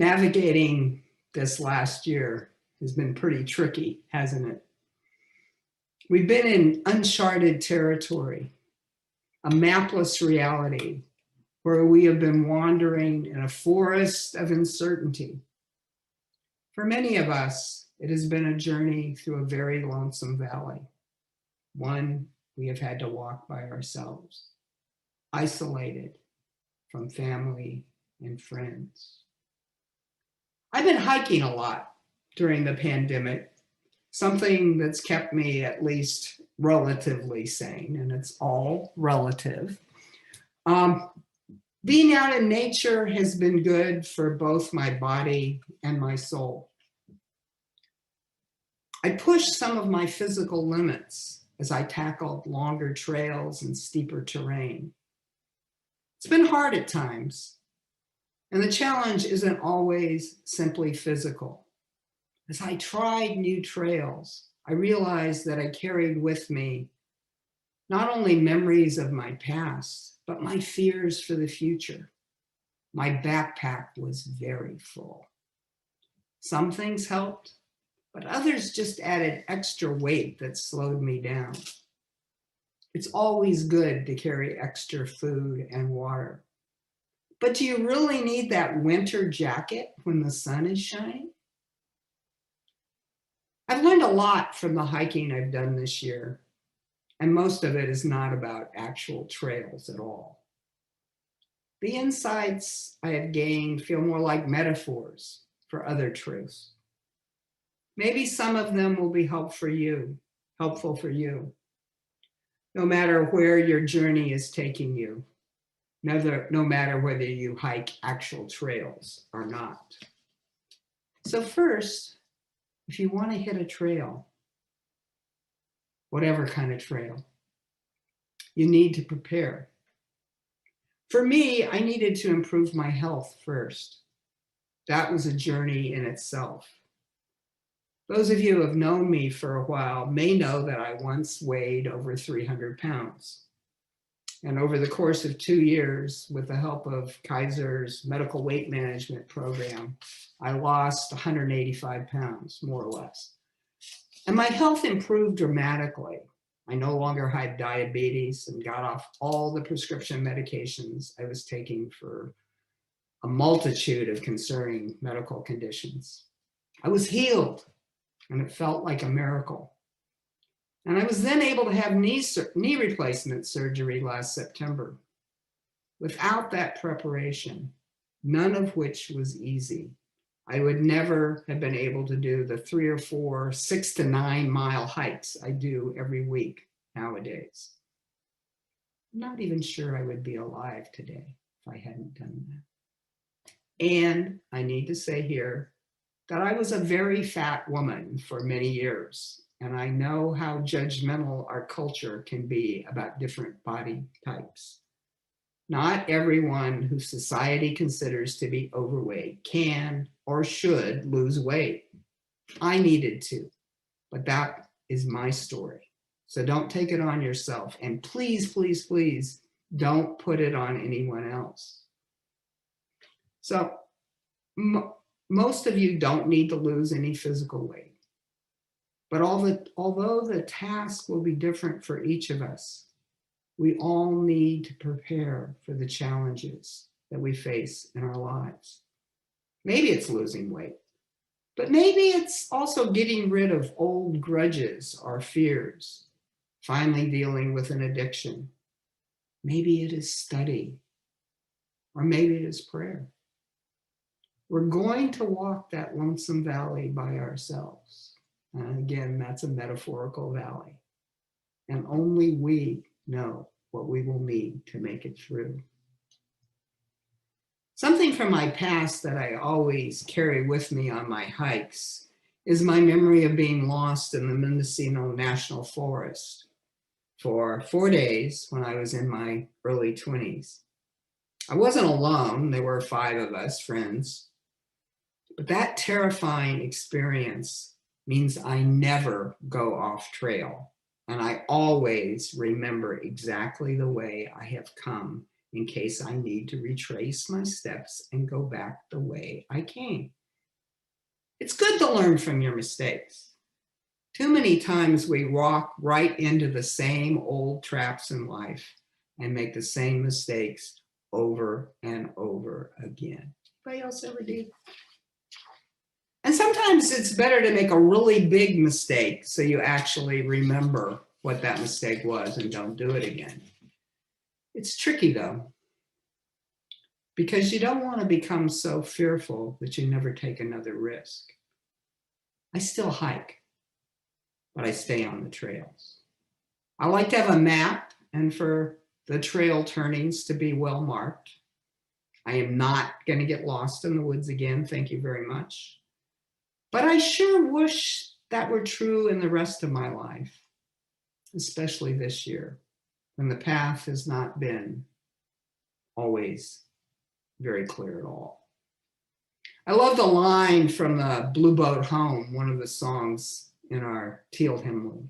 Navigating this last year has been pretty tricky, hasn't it? We've been in uncharted territory, a mapless reality where we have been wandering in a forest of uncertainty. For many of us, it has been a journey through a very lonesome valley, one we have had to walk by ourselves, isolated from family and friends. I've been hiking a lot during the pandemic, something that's kept me at least relatively sane, and it's all relative. Being out in nature has been good for both my body and my soul. I pushed some of my physical limits as I tackled longer trails and steeper terrain. It's been hard at times, and the challenge isn't always simply physical. As I tried new trails, I realized that I carried with me not only memories of my past, but my fears for the future. My backpack was very full. Some things helped, but others just added extra weight that slowed me down. It's always good to carry extra food and water. But do you really need that winter jacket when the sun is shining? I've learned a lot from the hiking I've done this year, and most of it is not about actual trails at all. The insights I have gained feel more like metaphors for other truths. Maybe some of them will be helpful for you, no matter where your journey is taking you, no matter whether you hike actual trails or not. So first, if you want to hit a trail, whatever kind of trail, you need to prepare. For me, I needed to improve my health first. That was a journey in itself. Those of you who have known me for a while may know that I once weighed over 300 pounds. And over the course of 2 years, with the help of Kaiser's medical weight management program, I lost 185 pounds, more or less. And my health improved dramatically. I no longer had diabetes and got off all the prescription medications I was taking for a multitude of concerning medical conditions. I was healed, and it felt like a miracle. And I was then able to have knee replacement surgery last September. Without that preparation, none of which was easy, I would never have been able to do the 3 or 4, 6 to 9 mile hikes I do every week nowadays. I'm not even sure I would be alive today if I hadn't done that. And I need to say here that I was a very fat woman for many years, and I know how judgmental our culture can be about different body types. Not everyone who society considers to be overweight can or should lose weight. I needed to, but that is my story. So don't take it on yourself. And please, please, please don't put it on anyone else. So most of you don't need to lose any physical weight. But although the task will be different for each of us, we all need to prepare for the challenges that we face in our lives. Maybe it's losing weight, but maybe it's also getting rid of old grudges or fears, finally dealing with an addiction. Maybe it is study, or maybe it is prayer. We're going to walk that lonesome valley by ourselves. And again, that's a metaphorical valley. And only we know what we will need to make it through. Something from my past that I always carry with me on my hikes is my memory of being lost in the Mendocino National Forest for 4 days when I was in my early 20s. I wasn't alone. There were 5 of us, friends. But that terrifying experience means I never go off trail. And I always remember exactly the way I have come in case I need to retrace my steps and go back the way I came. It's good to learn from your mistakes. Too many times we walk right into the same old traps in life and make the same mistakes over and over again. Anybody else ever do? And sometimes it's better to make a really big mistake so you actually remember what that mistake was and don't do it again. It's tricky though, because you don't want to become so fearful that you never take another risk. I still hike, but I stay on the trails. I like to have a map and for the trail turnings to be well marked. I am not going to get lost in the woods again, thank you very much. But I sure wish that were true in the rest of my life, especially this year, when the path has not been always very clear at all. I love the line from the Blue Boat Home, one of the songs in our teal hymnal.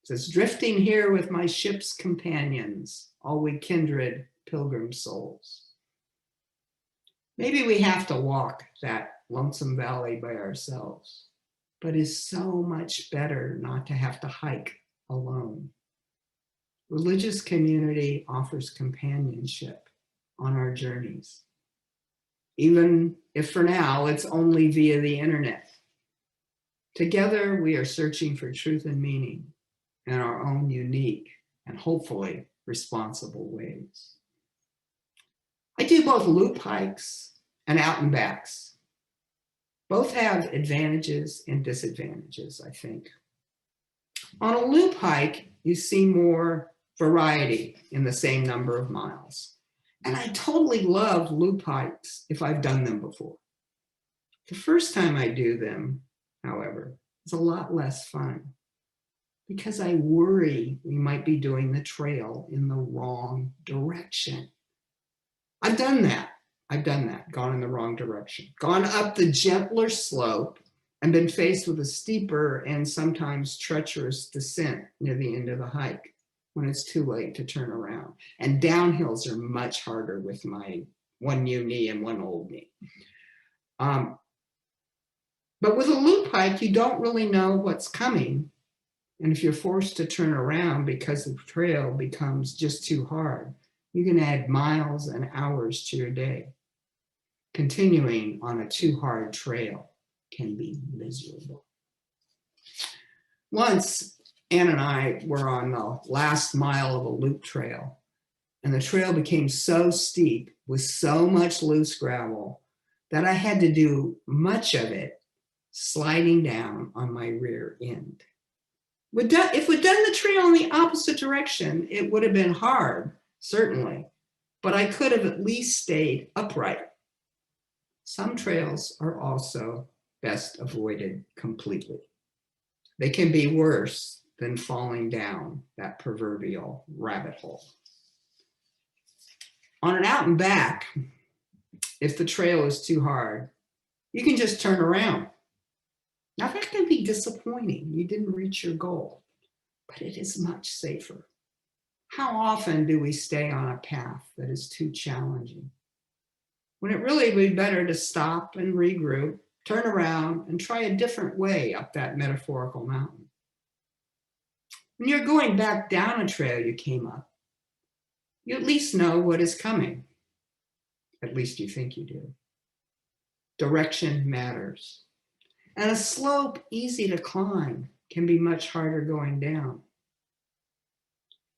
It says, drifting here with my ship's companions, all we kindred pilgrim souls. Maybe we have to walk that lonesome valley by ourselves, but it's so much better not to have to hike alone. Religious community offers companionship on our journeys, even if for now it's only via the internet. Together, we are searching for truth and meaning in our own unique and hopefully responsible ways. I do both loop hikes and out and backs. Both have advantages and disadvantages, I think. On a loop hike, you see more variety in the same number of miles. And I totally love loop hikes if I've done them before. The first time I do them, however, is a lot less fun because I worry we might be doing the trail in the wrong direction. I've done that, gone in the wrong direction, gone up the gentler slope and been faced with a steeper and sometimes treacherous descent near the end of the hike when it's too late to turn around. And downhills are much harder with my one new knee and one old knee. But with a loop hike, you don't really know what's coming. And if you're forced to turn around because the trail becomes just too hard, you can add miles and hours to your day. Continuing on a too hard trail can be miserable. Once, Ann and I were on the last mile of a loop trail, and the trail became so steep with so much loose gravel that I had to do much of it sliding down on my rear end. If we'd done the trail in the opposite direction, it would have been hard, certainly, but I could have at least stayed upright. Some trails are also best avoided completely. They can be worse than falling down that proverbial rabbit hole. On an out and back, if the trail is too hard, you can just turn around. Now that can be disappointing. You didn't reach your goal, but it is much safer. How often do we stay on a path that is too challenging, when it really would be better to stop and regroup, turn around, and try a different way up that metaphorical mountain? When you're going back down a trail you came up, you at least know what is coming. At least you think you do. Direction matters. And a slope easy to climb can be much harder going down.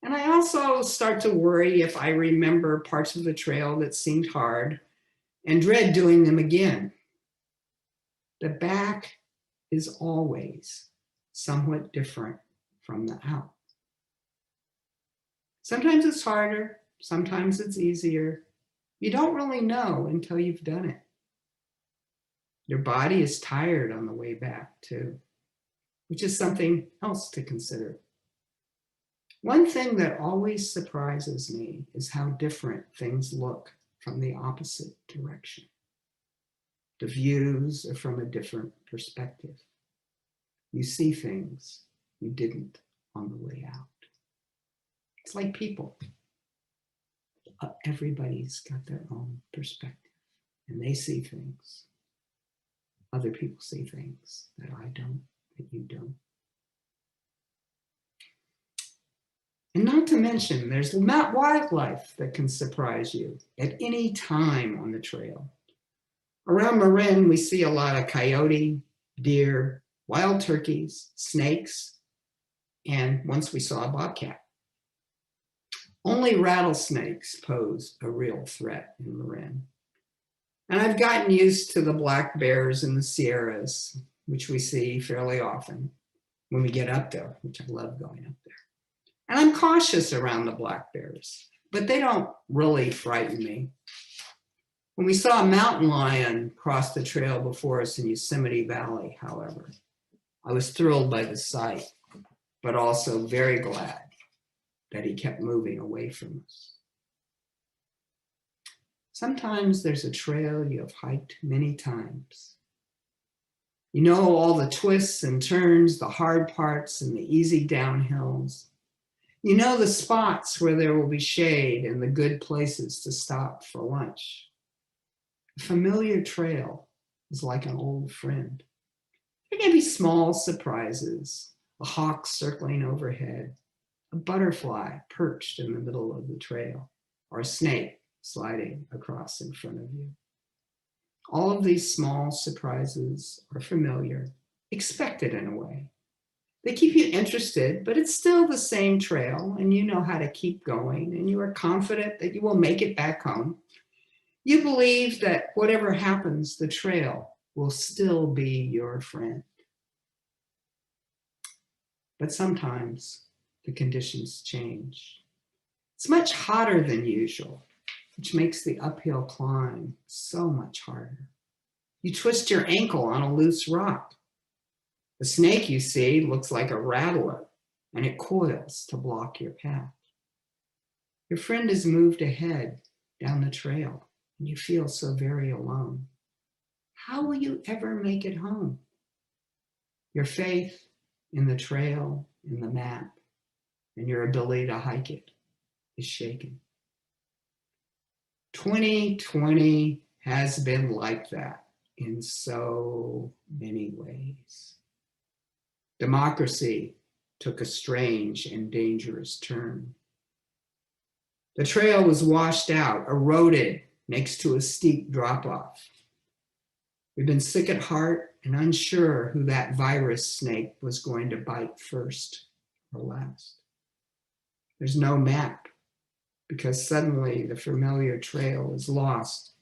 And I also start to worry if I remember parts of the trail that seemed hard and dread doing them again. The back is always somewhat different from the out. Sometimes it's harder, sometimes it's easier. You don't really know until you've done it. Your body is tired on the way back too, which is something else to consider. One thing that always surprises me is how different things look from the opposite direction. The views are from a different perspective. You see things you didn't on the way out. It's like people. everybody's got their own perspective, and they see things. Other people see things that I don't, that you don't. And not to mention, there's wildlife that can surprise you at any time on the trail. Around Marin, we see a lot of coyote, deer, wild turkeys, snakes, and once we saw a bobcat. Only rattlesnakes pose a real threat in Marin. And I've gotten used to the black bears in the Sierras, which we see fairly often when we get up there, which I love going up there. And I'm cautious around the black bears, but they don't really frighten me. When we saw a mountain lion cross the trail before us in Yosemite Valley, however, I was thrilled by the sight, but also very glad that he kept moving away from us. Sometimes there's a trail you have hiked many times. You know all the twists and turns, the hard parts and the easy downhills. You know the spots where there will be shade and the good places to stop for lunch. A familiar trail is like an old friend. There may be small surprises, a hawk circling overhead, a butterfly perched in the middle of the trail, or a snake sliding across in front of you. All of these small surprises are familiar, expected in a way. They keep you interested, but it's still the same trail, and you know how to keep going, and you are confident that you will make it back home. You believe that whatever happens, the trail will still be your friend. But sometimes the conditions change. It's much hotter than usual, which makes the uphill climb so much harder. You twist your ankle on a loose rock. The snake you see looks like a rattler, and it coils to block your path. Your friend has moved ahead down the trail, and you feel so very alone. How will you ever make it home? Your faith in the trail, in the map, and your ability to hike it is shaken. 2020 has been like that in so many ways. Democracy took a strange and dangerous turn. The trail was washed out, eroded next to a steep drop-off. We've been sick at heart and unsure who that virus snake was going to bite first or last. There's no map because suddenly the familiar trail is lost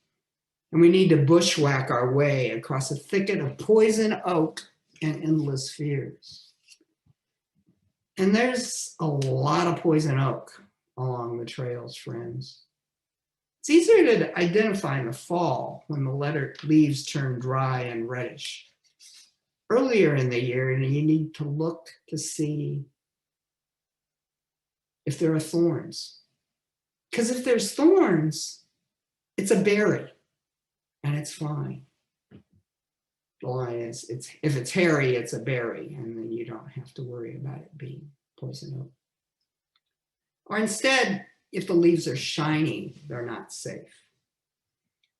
and we need to bushwhack our way across a thicket of poison oak and endless fears. And there's a lot of poison oak along the trails, friends. It's easier to identify in the fall when the leaves turn dry and reddish. Earlier in the year, you need to look to see if there are thorns. Because if there's thorns, it's a berry and it's fine. The line is, if it's hairy, it's a berry, and then you don't have to worry about it being poison oak. Or instead, if the leaves are shiny, they're not safe.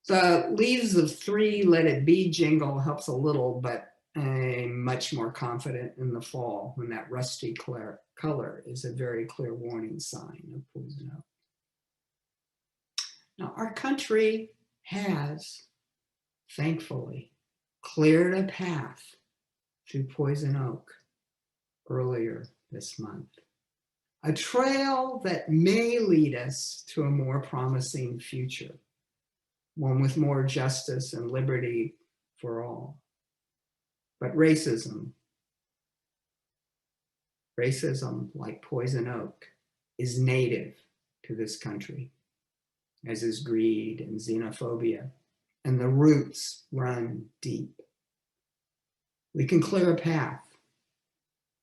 The leaves of 3 Let It Be jingle helps a little, but I'm much more confident in the fall when that rusty color is a very clear warning sign of poison oak. Now, our country has, thankfully, cleared a path through poison oak earlier this month. A trail that may lead us to a more promising future, one with more justice and liberty for all. But racism, like poison oak, is native to this country, as is greed and xenophobia, and the roots run deep. We can clear a path,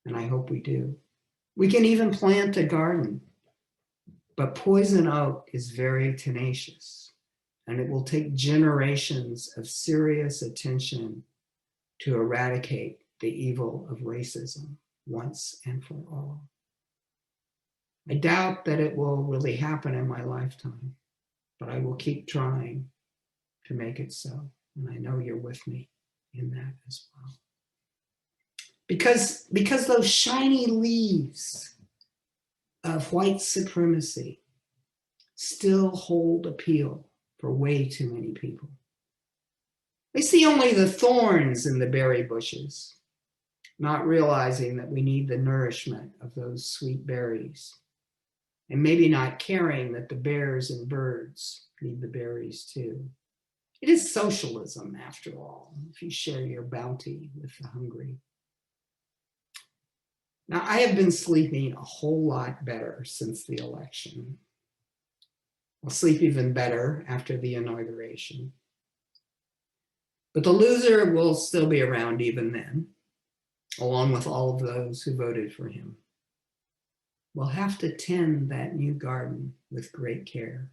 and I hope we do. We can even plant a garden, but poison oak is very tenacious, and it will take generations of serious attention to eradicate the evil of racism once and for all. I doubt that it will really happen in my lifetime, but I will keep trying to make it so. And I know you're with me in that as well. Because those shiny leaves of white supremacy still hold appeal for way too many people. They see only the thorns in the berry bushes, not realizing that we need the nourishment of those sweet berries, and maybe not caring that the bears and birds need the berries too. It is socialism, after all, if you share your bounty with the hungry. Now, I have been sleeping a whole lot better since the election. I'll sleep even better after the inauguration. But the loser will still be around even then, along with all of those who voted for him. We'll have to tend that new garden with great care.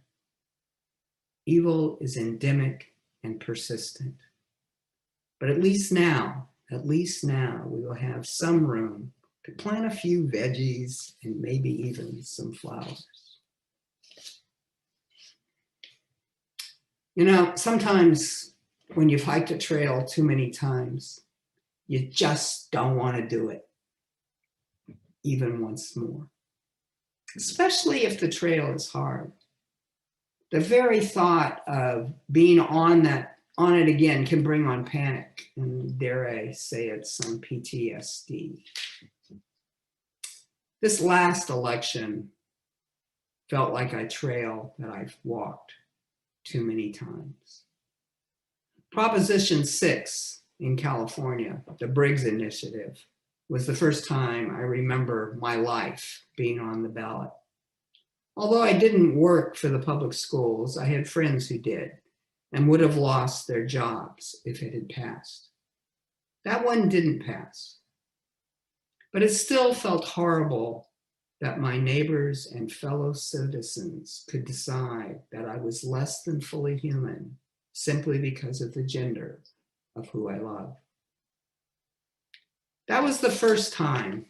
Evil is endemic and persistent. But at least now, we will have some room to plant a few veggies and maybe even some flowers. You know, sometimes when you've hiked a trail too many times, you just don't want to do it even once more, especially if the trail is hard. The very thought of being on it again can bring on panic, and dare I say it, some PTSD. This last election felt like a trail that I've walked too many times. Proposition 6 in California, the Briggs Initiative, was the first time I remember my life being on the ballot. Although I didn't work for the public schools, I had friends who did and would have lost their jobs if it had passed. That one didn't pass. But it still felt horrible that my neighbors and fellow citizens could decide that I was less than fully human simply because of the gender of who I love. That was the first time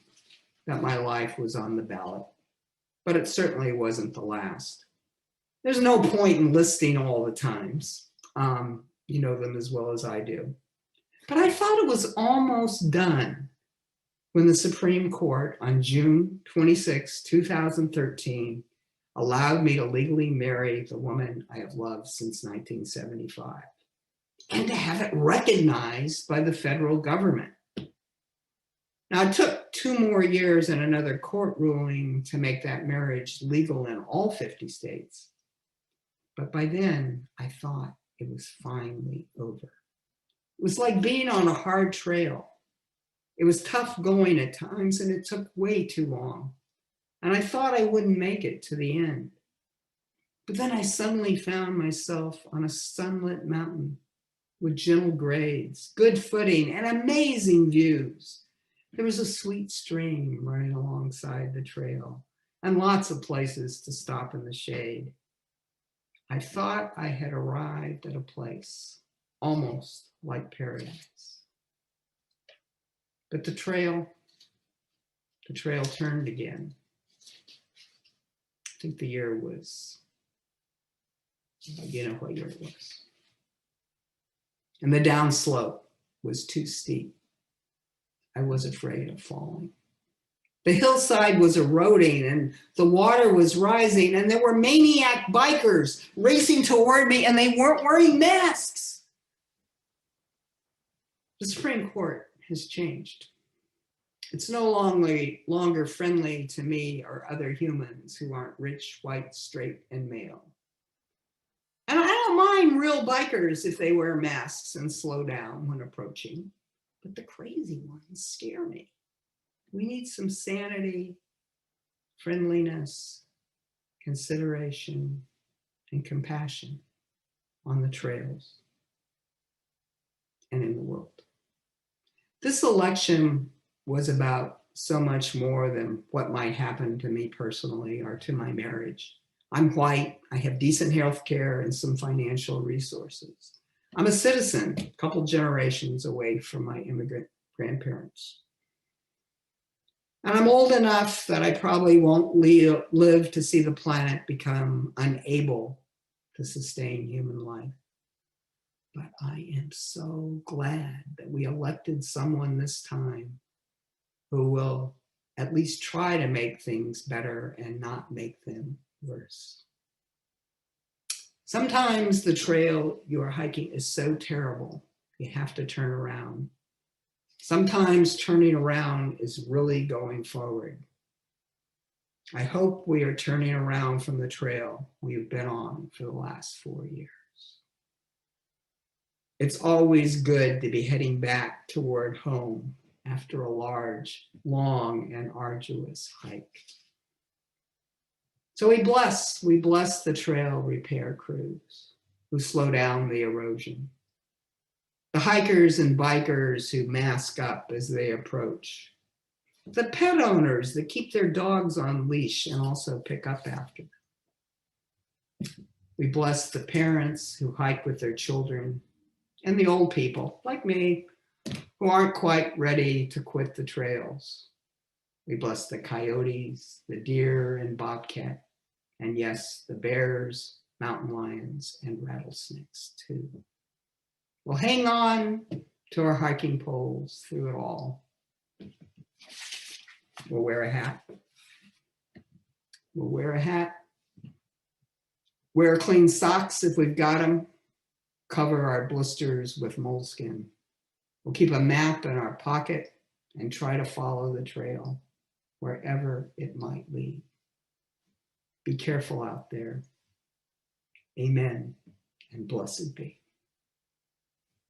that my life was on the ballot, but it certainly wasn't the last. There's no point in listing all the times. You know them as well as I do. But I thought it was almost done when the Supreme Court on June 26, 2013, allowed me to legally marry the woman I have loved since 1975, and to have it recognized by the federal government. Now, it took 2 more years and another court ruling to make that marriage legal in all 50 states. But by then, I thought it was finally over. It was like being on a hard trail. It was tough going at times, and it took way too long. And I thought I wouldn't make it to the end. But then I suddenly found myself on a sunlit mountain with gentle grades, good footing, and amazing views. There was a sweet stream running alongside the trail and lots of places to stop in the shade. I thought I had arrived at a place almost like paradise. But the trail turned again. I think the year was, you know what year it was. And the downslope was too steep. I was afraid of falling. The hillside was eroding and the water was rising, and there were maniac bikers racing toward me, and they weren't wearing masks. The Supreme Court has changed. It's no longer friendly to me or other humans who aren't rich, white, straight, and male. And I don't mind real bikers if they wear masks and slow down when approaching, but the crazy ones scare me. We need some sanity, friendliness, consideration, and compassion on the trails and in the world. This election was about so much more than what might happen to me personally or to my marriage. I'm white, I have decent health care and some financial resources. I'm a citizen, a couple generations away from my immigrant grandparents. And I'm old enough that I probably won't live to see the planet become unable to sustain human life. But I am so glad that we elected someone this time who will at least try to make things better and not make them worse. Sometimes the trail you are hiking is so terrible, you have to turn around. Sometimes turning around is really going forward. I hope we are turning around from the trail we've been on for the last 4 years. It's always good to be heading back toward home after a large, long, and arduous hike. So we bless the trail repair crews who slow down the erosion, the hikers and bikers who mask up as they approach, the pet owners that keep their dogs on leash and also pick up after them. We bless the parents who hike with their children and the old people, like me, who aren't quite ready to quit the trails. We bless the coyotes, the deer and bobcat, and yes, the bears, mountain lions, and rattlesnakes too. We'll hang on to our hiking poles through it all. We'll wear a hat. We'll wear a hat. Wear clean socks if we've got them. Cover our blisters with moleskin. We'll keep a map in our pocket and try to follow the trail wherever it might lead. Be careful out there. Amen and blessed be.